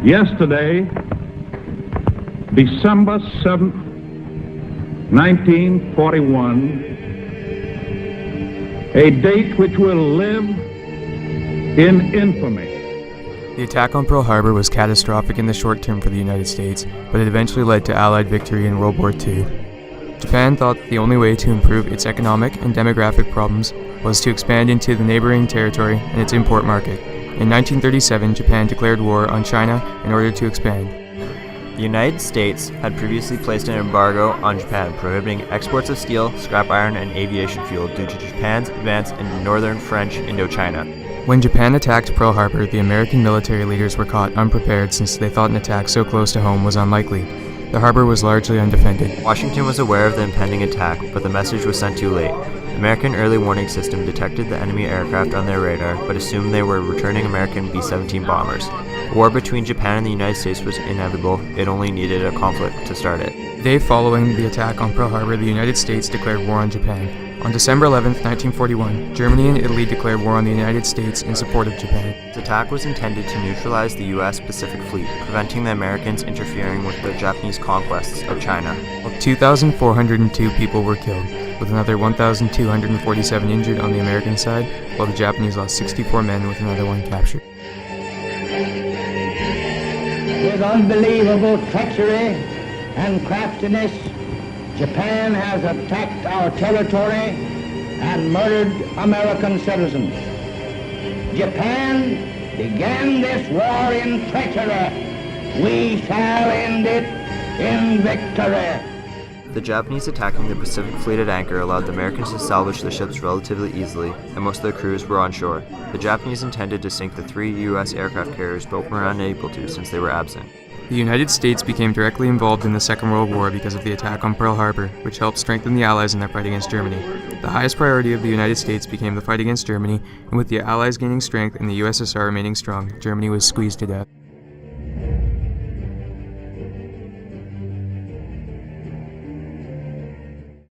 Yesterday, December 7th, 1941, a date which will live in infamy. The attack on Pearl Harbor was catastrophic in the short term for the United States, but it eventually led to Allied victory in World War II. Japan thought that the only way to improve its economic and demographic problems was to expand into the neighboring territory and its import market. In 1937, Japan declared war on China in order to expand. The United States had previously placed an embargo on Japan, prohibiting exports of steel, scrap iron, and aviation fuel due to Japan's advance into northern French Indochina. When Japan attacked Pearl Harbor, the American military leaders were caught unprepared since they thought an attack so close to home was unlikely. The harbor was largely undefended. Washington was aware of the impending attack, but the message was sent too late. The American early warning system detected the enemy aircraft on their radar, but assumed they were returning American B-17 bombers. War between Japan and the United States was inevitable. It only needed a conflict to start it. The day following the attack on Pearl Harbor, the United States declared war on Japan. On December 11, 1941, Germany and Italy declared war on the United States in support of Japan. The attack was intended to neutralize the U.S. Pacific Fleet, preventing the Americans interfering with the Japanese conquests of China. 2,402 people were killed, with another 1,247 injured on the American side, while the Japanese lost 64 men with another one captured. With unbelievable treachery and craftiness, Japan has attacked our territory and murdered American citizens. Japan began this war in treachery. We shall end it in victory. The Japanese attacking the Pacific Fleet at anchor allowed the Americans to salvage the ships relatively easily, and most of their crews were on shore. The Japanese intended to sink the 3 U.S. aircraft carriers, but were unable to since they were absent. The United States became directly involved in the Second World War because of the attack on Pearl Harbor, which helped strengthen the Allies in their fight against Germany. The highest priority of the United States became the fight against Germany, and with the Allies gaining strength and the USSR remaining strong, Germany was squeezed to death.